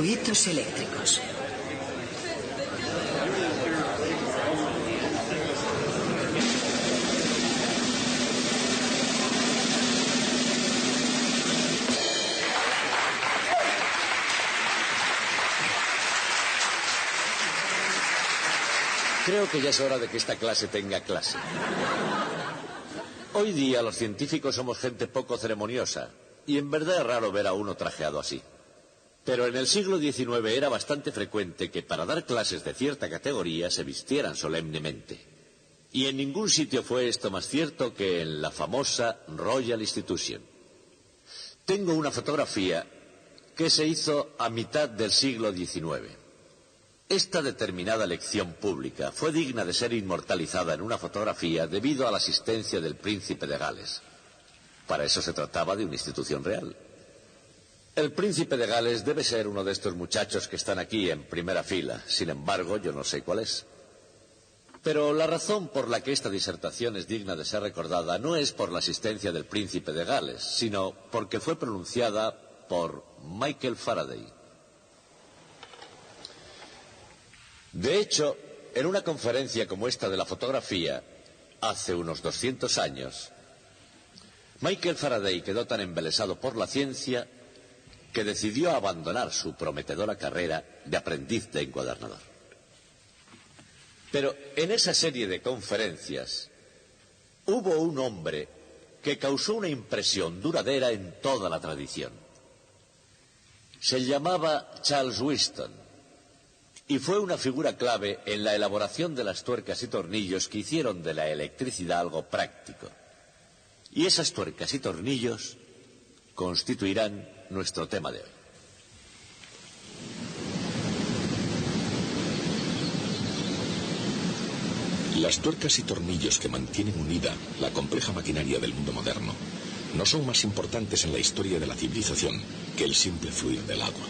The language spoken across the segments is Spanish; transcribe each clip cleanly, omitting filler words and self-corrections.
circuitos eléctricos. Creo que ya es hora de que esta clase tenga clase. Hoy día los científicos somos gente poco ceremoniosa, y en verdad es raro ver a uno trajeado así. Pero en el siglo XIX era bastante frecuente que para dar clases de cierta categoría se vistieran solemnemente. Y en ningún sitio fue esto más cierto que en la famosa Royal Institution. Tengo una fotografía que se hizo a mitad del siglo XIX. Esta determinada lección pública fue digna de ser inmortalizada en una fotografía debido a la asistencia del príncipe de Gales. Para eso se trataba de una institución real. El príncipe de Gales debe ser uno de estos muchachos que están aquí en primera fila. Sin embargo, yo no sé cuál es. Pero la razón por la que esta disertación es digna de ser recordada no es por la asistencia del príncipe de Gales, sino porque fue pronunciada por Michael Faraday. De hecho, en una conferencia como esta de la fotografía, hace unos 200 años, Michael Faraday quedó tan embelesado por la ciencia que decidió abandonar su prometedora carrera de aprendiz de encuadernador. Pero en esa serie de conferencias hubo un hombre que causó una impresión duradera en toda la tradición. Se llamaba Charles Whiston. Y fue una figura clave en la elaboración de las tuercas y tornillos que hicieron de la electricidad algo práctico. Y esas tuercas y tornillos constituirán nuestro tema de hoy. Las tuercas y tornillos que mantienen unida la compleja maquinaria del mundo moderno no son más importantes en la historia de la civilización que el simple fluir del agua.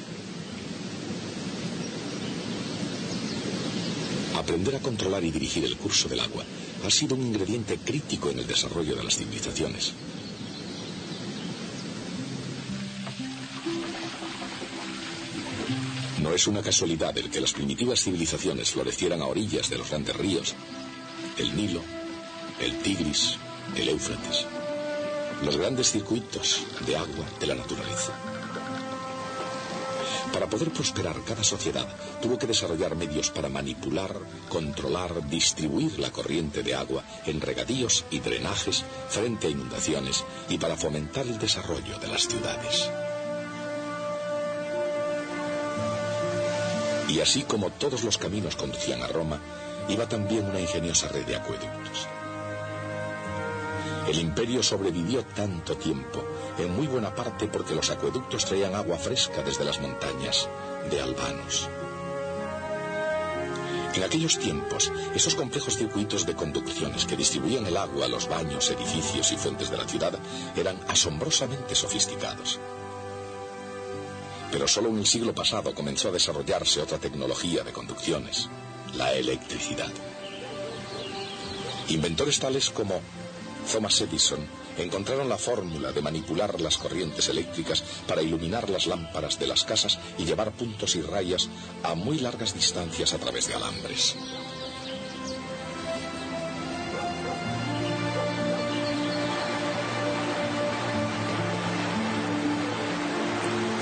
Aprender a controlar y dirigir el curso del agua ha sido un ingrediente crítico en el desarrollo de las civilizaciones. No es una casualidad el que las primitivas civilizaciones florecieran a orillas de los grandes ríos, el Nilo, el Tigris, el Éufrates, los grandes circuitos de agua de la naturaleza. Para poder prosperar, cada sociedad tuvo que desarrollar medios para manipular, controlar, distribuir la corriente de agua en regadíos y drenajes frente a inundaciones y para fomentar el desarrollo de las ciudades. Y así como todos los caminos conducían a Roma, iba también una ingeniosa red de acueductos. El imperio sobrevivió tanto tiempo, en muy buena parte porque los acueductos traían agua fresca desde las montañas de Albanos. En aquellos tiempos, esos complejos circuitos de conducciones que distribuían el agua a los baños, edificios y fuentes de la ciudad eran asombrosamente sofisticados. Pero solo en el siglo pasado comenzó a desarrollarse otra tecnología de conducciones, la electricidad. Inventores tales como Thomas Edison encontraron la fórmula de manipular las corrientes eléctricas para iluminar las lámparas de las casas y llevar puntos y rayas a muy largas distancias a través de alambres.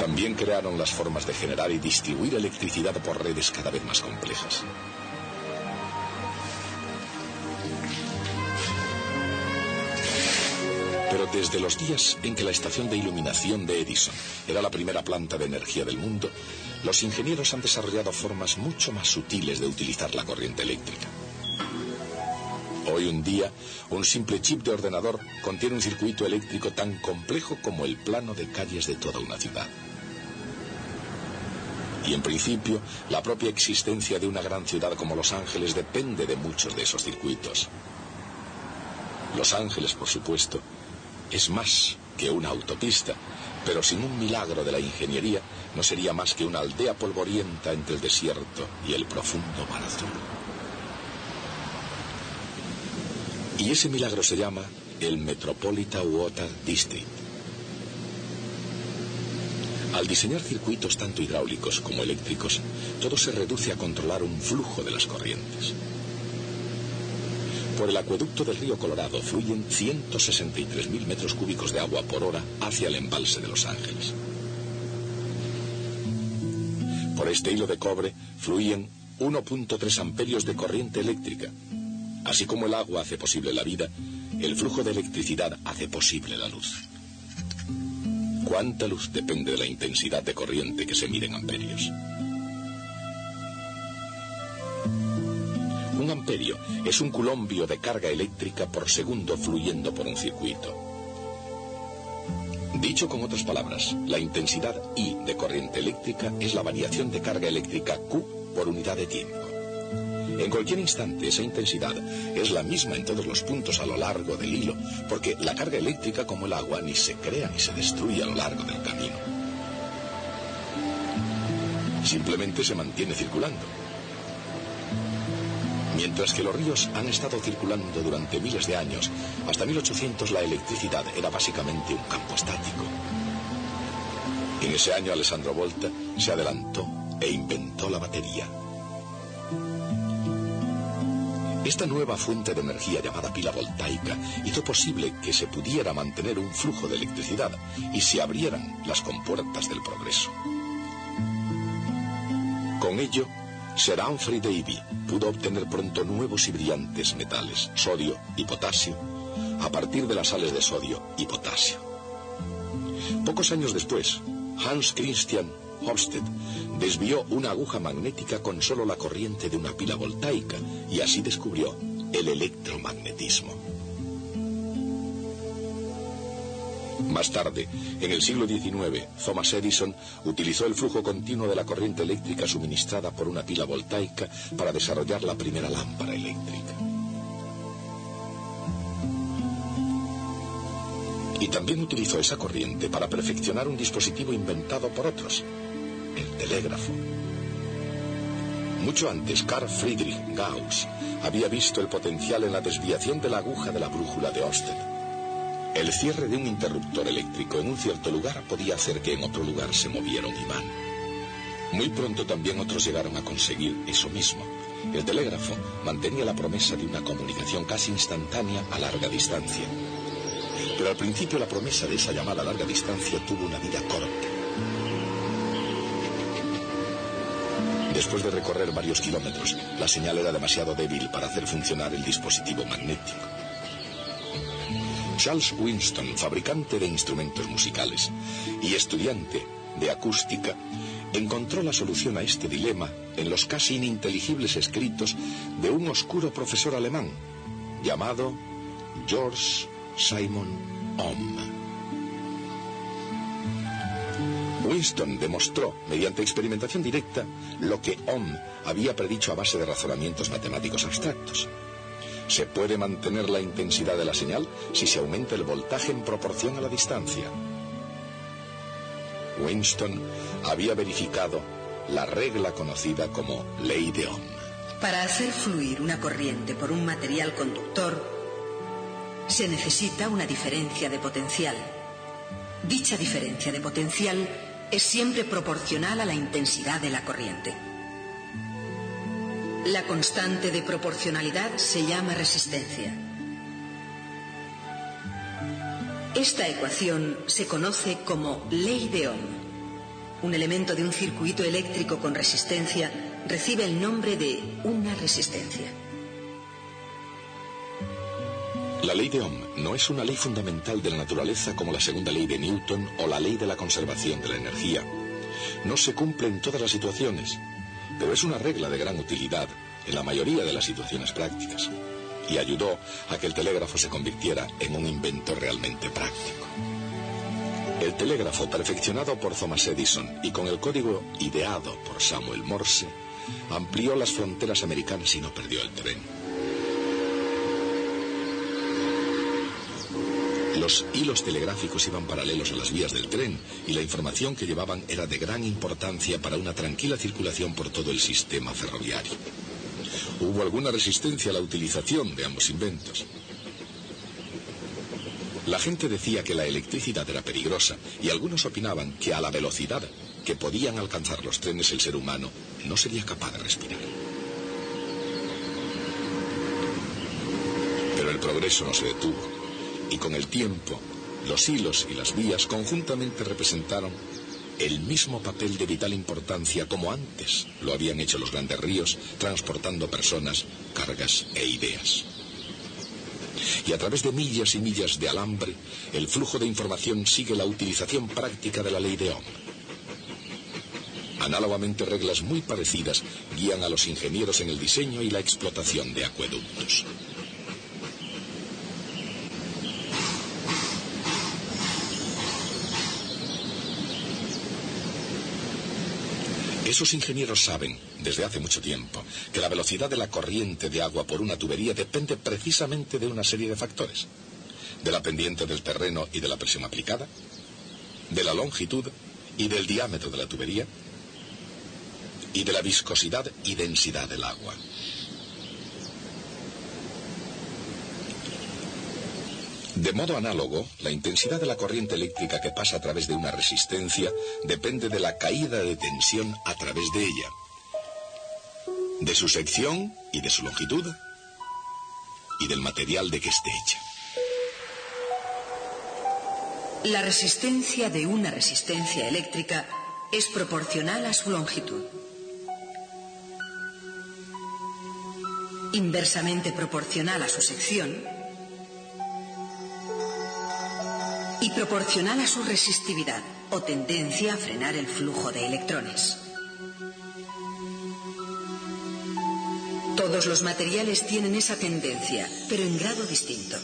También crearon las formas de generar y distribuir electricidad por redes cada vez más complejas. Pero desde los días en que la estación de iluminación de Edison era la primera planta de energía del mundo, los ingenieros han desarrollado formas mucho más sutiles de utilizar la corriente eléctrica. Hoy en día, un simple chip de ordenador contiene un circuito eléctrico tan complejo como el plano de calles de toda una ciudad. Y en principio, la propia existencia de una gran ciudad como Los Ángeles depende de muchos de esos circuitos. Los Ángeles, por supuesto, es más que una autopista, pero sin un milagro de la ingeniería no sería más que una aldea polvorienta entre el desierto y el profundo mar azul. Y ese milagro se llama el Metropolitan Water District. Al diseñar circuitos tanto hidráulicos como eléctricos, todo se reduce a controlar un flujo de las corrientes. Por el acueducto del río Colorado fluyen 163.000 metros cúbicos de agua por hora hacia el embalse de Los Ángeles. Por este hilo de cobre fluyen 1.3 amperios de corriente eléctrica. Así como el agua hace posible la vida, el flujo de electricidad hace posible la luz. ¿Cuánta luz depende de la intensidad de corriente que se mide en amperios? Un amperio es un culombio de carga eléctrica por segundo fluyendo por un circuito. Dicho con otras palabras, la intensidad I de corriente eléctrica es la variación de carga eléctrica Q por unidad de tiempo. En cualquier instante, esa intensidad es la misma en todos los puntos a lo largo del hilo, porque la carga eléctrica, como el agua, ni se crea ni se destruye a lo largo del camino. Simplemente se mantiene circulando. Mientras que los ríos han estado circulando durante miles de años, hasta 1800 la electricidad era básicamente un campo estático. En ese año Alessandro Volta se adelantó e inventó la batería. Esta nueva fuente de energía llamada pila voltaica hizo posible que se pudiera mantener un flujo de electricidad y se abrieran las compuertas del progreso. Con ello, Sir Humphrey Davy pudo obtener pronto nuevos y brillantes metales, sodio y potasio, a partir de las sales de sodio y potasio. Pocos años después, Hans Christian Ørsted desvió una aguja magnética con solo la corriente de una pila voltaica y así descubrió el electromagnetismo. Más tarde, en el siglo XIX, Thomas Edison utilizó el flujo continuo de la corriente eléctrica suministrada por una pila voltaica para desarrollar la primera lámpara eléctrica. Y también utilizó esa corriente para perfeccionar un dispositivo inventado por otros, el telégrafo. Mucho antes, Carl Friedrich Gauss había visto el potencial en la desviación de la aguja de la brújula de Ørsted. El cierre de un interruptor eléctrico en un cierto lugar podía hacer que en otro lugar se moviera un imán. Muy pronto también otros llegaron a conseguir eso mismo. El telégrafo mantenía la promesa de una comunicación casi instantánea a larga distancia. Pero al principio la promesa de esa llamada a larga distancia tuvo una vida corta. Después de recorrer varios kilómetros, la señal era demasiado débil para hacer funcionar el dispositivo magnético. Charles Winston, fabricante de instrumentos musicales y estudiante de acústica, encontró la solución a este dilema en los casi ininteligibles escritos de un oscuro profesor alemán llamado George Simon Ohm. Winston demostró, mediante experimentación directa, lo que Ohm había predicho a base de razonamientos matemáticos abstractos. Se puede mantener la intensidad de la señal si se aumenta el voltaje en proporción a la distancia. Winston había verificado la regla conocida como ley de Ohm. Para hacer fluir una corriente por un material conductor, se necesita una diferencia de potencial. Dicha diferencia de potencial es siempre proporcional a la intensidad de la corriente. La constante de proporcionalidad se llama resistencia. Esta ecuación se conoce como ley de Ohm. Un elemento de un circuito eléctrico con resistencia recibe el nombre de una resistencia. La ley de Ohm no es una ley fundamental de la naturaleza como la segunda ley de Newton o la ley de la conservación de la energía. No se cumple en todas las situaciones, pero es una regla de gran utilidad en la mayoría de las situaciones prácticas y ayudó a que el telégrafo se convirtiera en un invento realmente práctico. El telégrafo, perfeccionado por Thomas Edison y con el código ideado por Samuel Morse, amplió las fronteras americanas y no perdió el tren. Los hilos telegráficos iban paralelos a las vías del tren y la información que llevaban era de gran importancia para una tranquila circulación por todo el sistema ferroviario. Hubo alguna resistencia a la utilización de ambos inventos. La gente decía que la electricidad era peligrosa y algunos opinaban que a la velocidad que podían alcanzar los trenes el ser humano no sería capaz de respirar. Pero el progreso no se detuvo y con el tiempo los hilos y las vías conjuntamente representaron el mismo papel de vital importancia como antes lo habían hecho los grandes ríos, transportando personas, cargas e ideas. Y a través de millas y millas de alambre, el flujo de información sigue la utilización práctica de la ley de Ohm. Análogamente, reglas muy parecidas guían a los ingenieros en el diseño y la explotación de acueductos. Esos ingenieros saben, desde hace mucho tiempo, que la velocidad de la corriente de agua por una tubería depende precisamente de una serie de factores. De la pendiente del terreno y de la presión aplicada, de la longitud y del diámetro de la tubería, y de la viscosidad y densidad del agua. De modo análogo, la intensidad de la corriente eléctrica que pasa a través de una resistencia depende de la caída de tensión a través de ella, de su sección y de su longitud, y del material de que esté hecha. La resistencia de una resistencia eléctrica es proporcional a su longitud. Inversamente proporcional a su sección y proporcional a su resistividad o tendencia a frenar el flujo de electrones. Todos los materiales tienen esa tendencia, pero en grado distinto.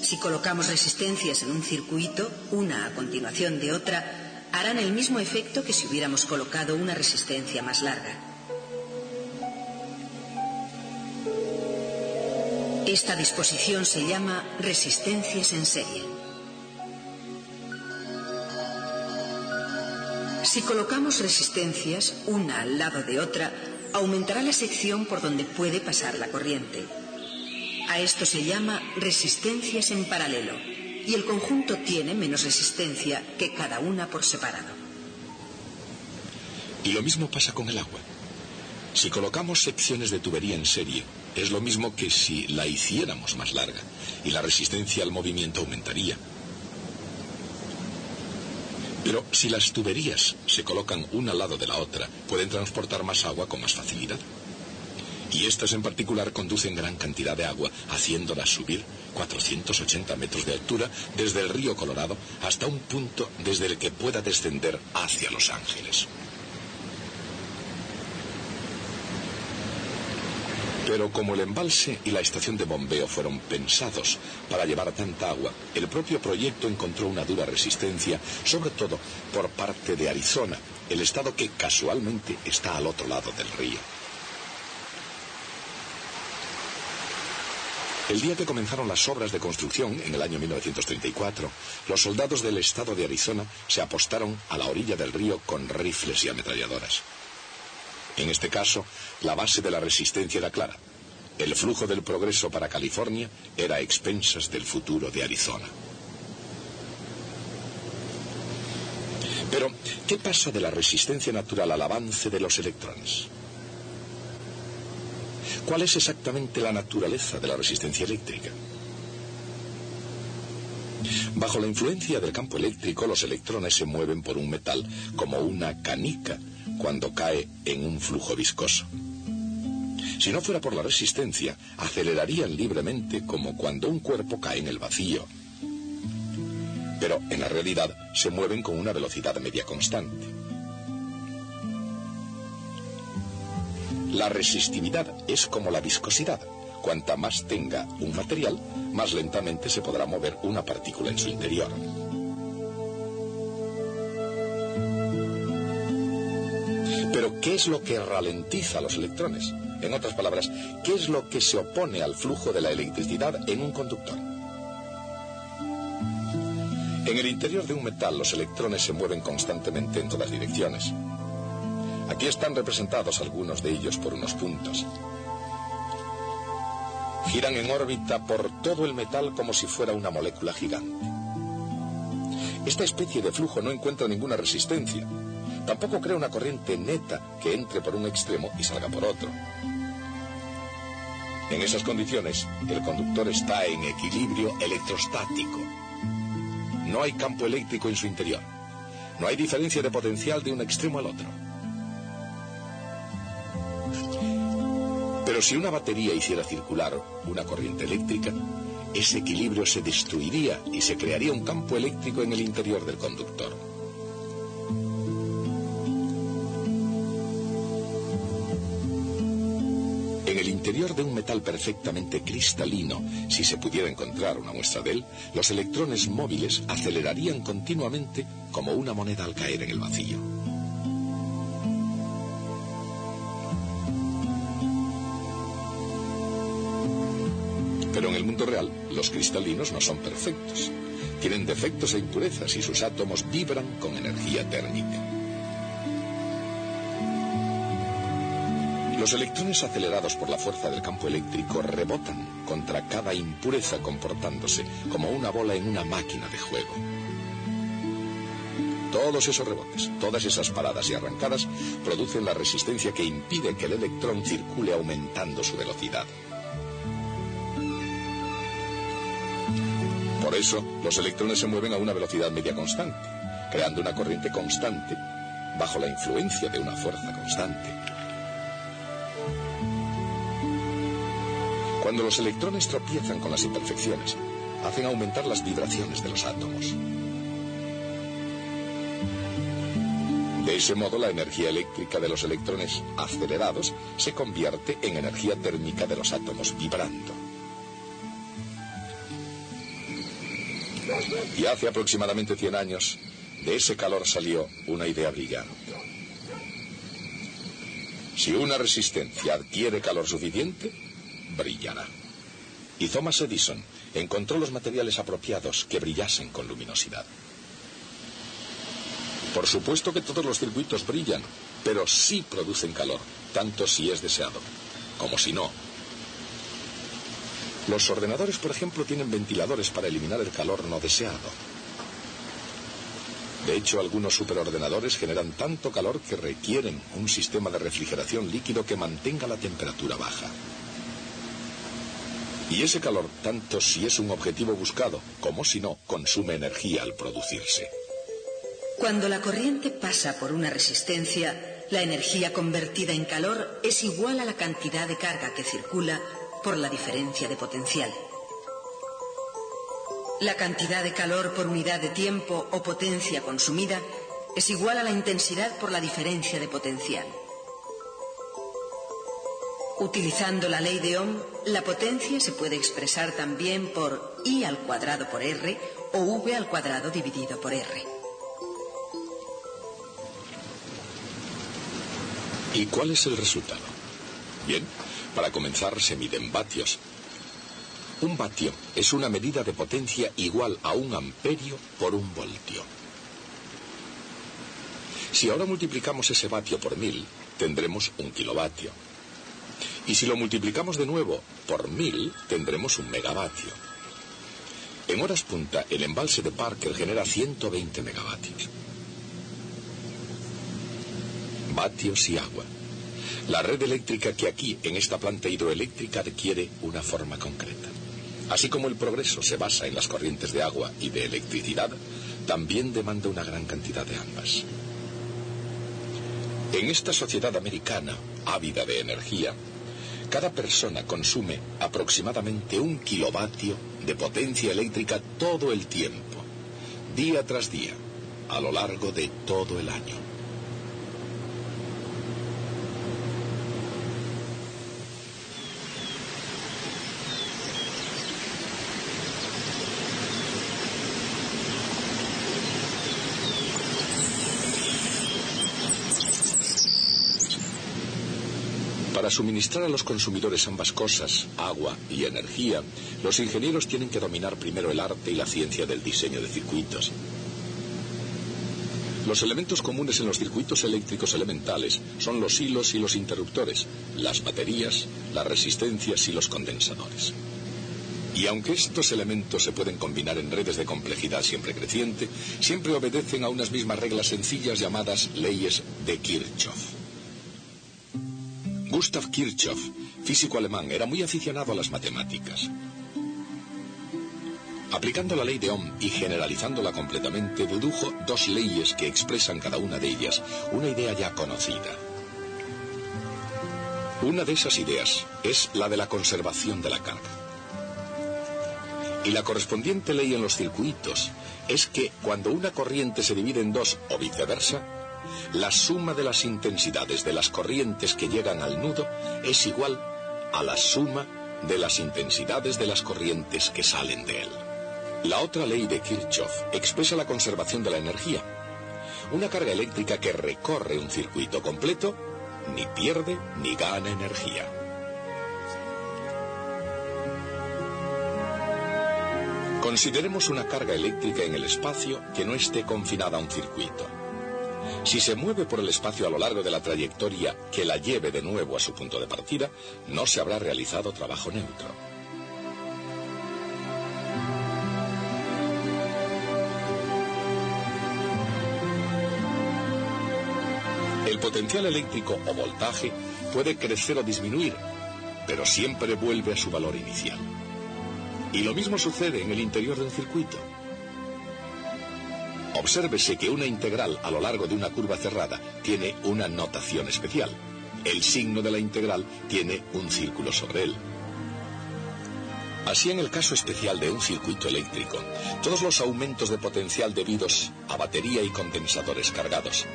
Si colocamos resistencias en un circuito, una a continuación de otra, harán el mismo efecto que si hubiéramos colocado una resistencia más larga. Esta disposición se llama resistencias en serie. Si colocamos resistencias una al lado de otra, aumentará la sección por donde puede pasar la corriente. A esto se llama resistencias en paralelo, y el conjunto tiene menos resistencia que cada una por separado. Y lo mismo pasa con el agua. Si colocamos secciones de tubería en serie, es lo mismo que si la hiciéramos más larga, y la resistencia al movimiento aumentaría. Pero si las tuberías se colocan una al lado de la otra, pueden transportar más agua con más facilidad. Y estas en particular conducen gran cantidad de agua, haciéndolas subir 480 metros de altura desde el río Colorado hasta un punto desde el que pueda descender hacia Los Ángeles. Pero como el embalse y la estación de bombeo fueron pensados para llevar tanta agua, el propio proyecto encontró una dura resistencia, sobre todo por parte de Arizona, el estado que casualmente está al otro lado del río. El día que comenzaron las obras de construcción, en el año 1934, los soldados del estado de Arizona se apostaron a la orilla del río con rifles y ametralladoras. En este caso, la base de la resistencia era clara. El flujo del progreso para California era a expensas del futuro de Arizona. Pero, ¿qué pasa de la resistencia natural al avance de los electrones? ¿Cuál es exactamente la naturaleza de la resistencia eléctrica? Bajo la influencia del campo eléctrico, los electrones se mueven por un metal como una canica cuando cae en un flujo viscoso. Si no fuera por la resistencia, acelerarían libremente como cuando un cuerpo cae en el vacío. Pero en la realidad se mueven con una velocidad media constante. La resistividad es como la viscosidad. Cuanta más tenga un material, más lentamente se podrá mover una partícula en su interior. Pero, ¿qué es lo que ralentiza a los electrones? En otras palabras, ¿qué es lo que se opone al flujo de la electricidad en un conductor? En el interior de un metal, los electrones se mueven constantemente en todas direcciones. Aquí están representados algunos de ellos por unos puntos. Giran en órbita por todo el metal como si fuera una molécula gigante. Esta especie de flujo no encuentra ninguna resistencia. Tampoco crea una corriente neta que entre por un extremo y salga por otro. En esas condiciones, el conductor está en equilibrio electrostático. No hay campo eléctrico en su interior. No hay diferencia de potencial de un extremo al otro. Pero si una batería hiciera circular una corriente eléctrica, ese equilibrio se destruiría y se crearía un campo eléctrico en el interior del conductor. En el interior de un metal perfectamente cristalino, si se pudiera encontrar una muestra de él, los electrones móviles acelerarían continuamente como una moneda al caer en el vacío. Pero en el mundo real, los cristalinos no son perfectos. Tienen defectos e impurezas y sus átomos vibran con energía térmica. Los electrones acelerados por la fuerza del campo eléctrico rebotan contra cada impureza comportándose como una bola en una máquina de juego. Todos esos rebotes, todas esas paradas y arrancadas producen la resistencia que impide que el electrón circule aumentando su velocidad. Por eso, los electrones se mueven a una velocidad media constante, creando una corriente constante bajo la influencia de una fuerza constante. Cuando los electrones tropiezan con las imperfecciones, hacen aumentar las vibraciones de los átomos. De ese modo, la energía eléctrica de los electrones acelerados se convierte en energía térmica de los átomos vibrando. Y hace aproximadamente 100 años, de ese calor salió una idea brillante. Si una resistencia adquiere calor suficiente, brillará. Y Thomas Edison encontró los materiales apropiados que brillasen con luminosidad. Por supuesto que todos los circuitos brillan, pero sí producen calor, tanto si es deseado, como si no. Los ordenadores, por ejemplo, tienen ventiladores para eliminar el calor no deseado. De hecho, algunos superordenadores generan tanto calor que requieren un sistema de refrigeración líquido que mantenga la temperatura baja. Y ese calor, tanto si es un objetivo buscado como si no, consume energía al producirse. Cuando la corriente pasa por una resistencia, la energía convertida en calor es igual a la cantidad de carga que circula por la diferencia de potencial. La cantidad de calor por unidad de tiempo o potencia consumida es igual a la intensidad por la diferencia de potencial. Utilizando la ley de Ohm, la potencia se puede expresar también por I al cuadrado por R o V al cuadrado dividido por R. ¿Y cuál es el resultado? Bien, para comenzar se miden vatios. Un vatio es una medida de potencia igual a 1 amperio por 1 voltio. Si ahora multiplicamos ese vatio por 1000, tendremos 1 kilovatio. Y si lo multiplicamos de nuevo por 1000, tendremos 1 megavatio. En horas punta, el embalse de Parker genera 120 megavatios. Vatios y agua. La red eléctrica que aquí, en esta planta hidroeléctrica, adquiere una forma concreta. Así como el progreso se basa en las corrientes de agua y de electricidad, también demanda una gran cantidad de ambas. En esta sociedad americana, ávida de energía, cada persona consume aproximadamente 1 kilovatio de potencia eléctrica todo el tiempo, día tras día, a lo largo de todo el año. Para suministrar a los consumidores ambas cosas, agua y energía, los ingenieros tienen que dominar primero el arte y la ciencia del diseño de circuitos. Los elementos comunes en los circuitos eléctricos elementales son los hilos y los interruptores, las baterías, las resistencias y los condensadores. Y aunque estos elementos se pueden combinar en redes de complejidad siempre creciente, siempre obedecen a unas mismas reglas sencillas llamadas leyes de Kirchhoff. Gustav Kirchhoff, físico alemán, era muy aficionado a las matemáticas. Aplicando la ley de Ohm y generalizándola completamente, dedujo dos leyes que expresan cada una de ellas una idea ya conocida. Una de esas ideas es la de la conservación de la carga. Y la correspondiente ley en los circuitos es que cuando una corriente se divide en dos o viceversa, la suma de las intensidades de las corrientes que llegan al nudo es igual a la suma de las intensidades de las corrientes que salen de él. La otra ley de Kirchhoff expresa la conservación de la energía. Una carga eléctrica que recorre un circuito completo ni pierde ni gana energía. Consideremos una carga eléctrica en el espacio que no esté confinada a un circuito. Si se mueve por el espacio a lo largo de la trayectoria que la lleve de nuevo a su punto de partida, no se habrá realizado trabajo neutro. El potencial eléctrico o voltaje puede crecer o disminuir, pero siempre vuelve a su valor inicial. Y lo mismo sucede en el interior de un circuito. Obsérvese que una integral a lo largo de una curva cerrada tiene una notación especial. El signo de la integral tiene un círculo sobre él. Así, en el caso especial de un circuito eléctrico, todos los aumentos de potencial debidos a batería y condensadores cargados,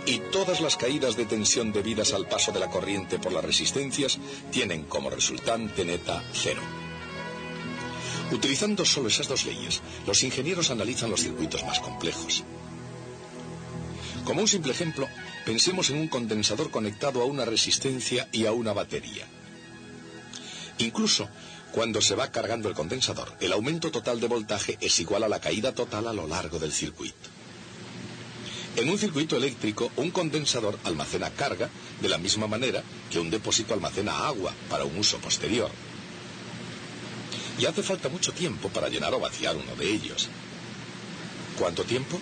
y todas las caídas de tensión debidas al paso de la corriente por las resistencias, tienen como resultante neta cero. Utilizando solo esas dos leyes, los ingenieros analizan los circuitos más complejos. Como un simple ejemplo, pensemos en un condensador conectado a una resistencia y a una batería. Incluso cuando se va cargando el condensador, el aumento total de voltaje es igual a la caída total a lo largo del circuito. En un circuito eléctrico, un condensador almacena carga de la misma manera que un depósito almacena agua para un uso posterior. Y hace falta mucho tiempo para llenar o vaciar uno de ellos. ¿Cuánto tiempo?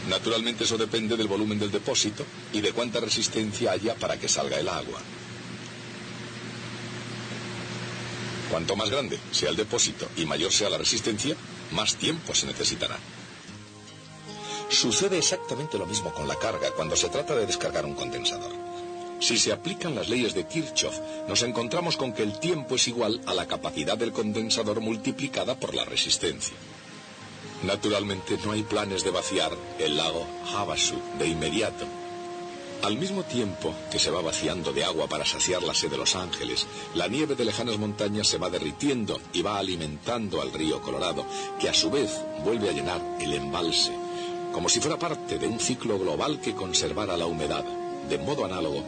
Naturalmente eso depende del volumen del depósito y de cuánta resistencia haya para que salga el agua. Cuanto más grande sea el depósito y mayor sea la resistencia, más tiempo se necesitará. Sucede exactamente lo mismo con la carga cuando se trata de descargar un condensador. Si se aplican las leyes de Kirchhoff, nos encontramos con que el tiempo es igual a la capacidad del condensador multiplicada por la resistencia. Naturalmente no hay planes de vaciar el lago Havasu de inmediato. Al mismo tiempo que se va vaciando de agua para saciar la sed de Los Ángeles, la nieve de lejanas montañas se va derritiendo y va alimentando al río Colorado, que a su vez vuelve a llenar el embalse, como si fuera parte de un ciclo global que conservara la humedad. De modo análogo,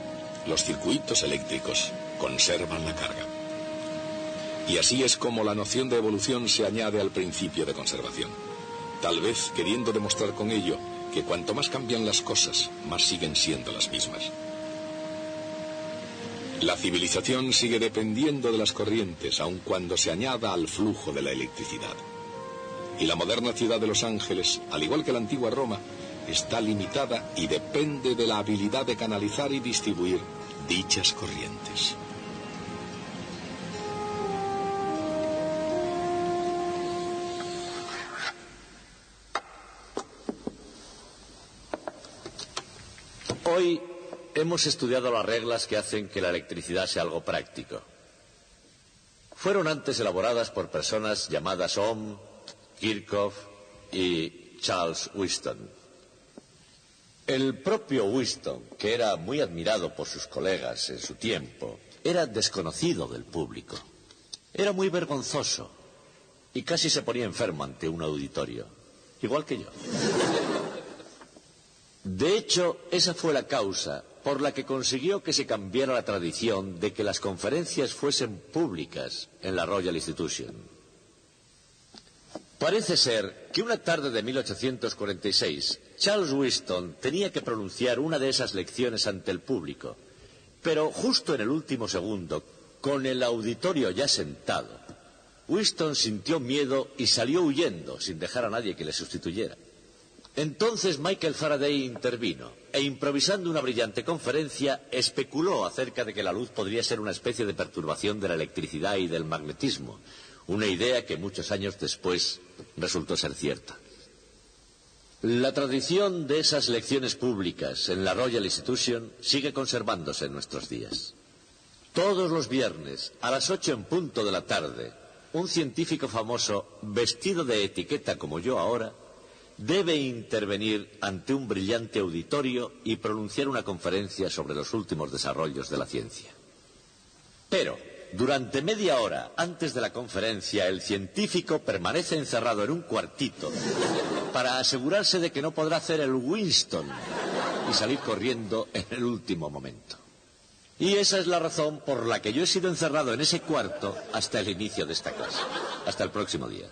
los circuitos eléctricos conservan la carga. Y así es como la noción de evolución se añade al principio de conservación, tal vez queriendo demostrar con ello que cuanto más cambian las cosas, más siguen siendo las mismas. La civilización sigue dependiendo de las corrientes, aun cuando se añada al flujo de la electricidad. Y la moderna ciudad de Los Ángeles, al igual que la antigua Roma, está limitada y depende de la habilidad de canalizar y distribuir dichas corrientes. Hoy hemos estudiado las reglas que hacen que la electricidad sea algo práctico. Fueron antes elaboradas por personas llamadas Ohm, Kirchhoff y Charles Whiston. El propio Whiston, que era muy admirado por sus colegas en su tiempo, era desconocido del público. Era muy vergonzoso y casi se ponía enfermo ante un auditorio, igual que yo. De hecho, esa fue la causa por la que consiguió que se cambiara la tradición de que las conferencias fuesen públicas en la Royal Institution. Parece ser que una tarde de 1846, Charles Winston tenía que pronunciar una de esas lecciones ante el público, pero justo en el último segundo, con el auditorio ya sentado, Winston sintió miedo y salió huyendo, sin dejar a nadie que le sustituyera. Entonces Michael Faraday intervino e, improvisando una brillante conferencia, especuló acerca de que la luz podría ser una especie de perturbación de la electricidad y del magnetismo, una idea que muchos años después resultó ser cierta. La tradición de esas lecciones públicas en la Royal Institution sigue conservándose en nuestros días. Todos los viernes, a las 8 en punto de la tarde, un científico famoso, vestido de etiqueta como yo ahora, debe intervenir ante un brillante auditorio y pronunciar una conferencia sobre los últimos desarrollos de la ciencia. Pero, durante media hora antes de la conferencia, el científico permanece encerrado en un cuartito para asegurarse de que no podrá hacer el Winston y salir corriendo en el último momento. Y esa es la razón por la que yo he sido encerrado en ese cuarto hasta el inicio de esta clase. Hasta el próximo día.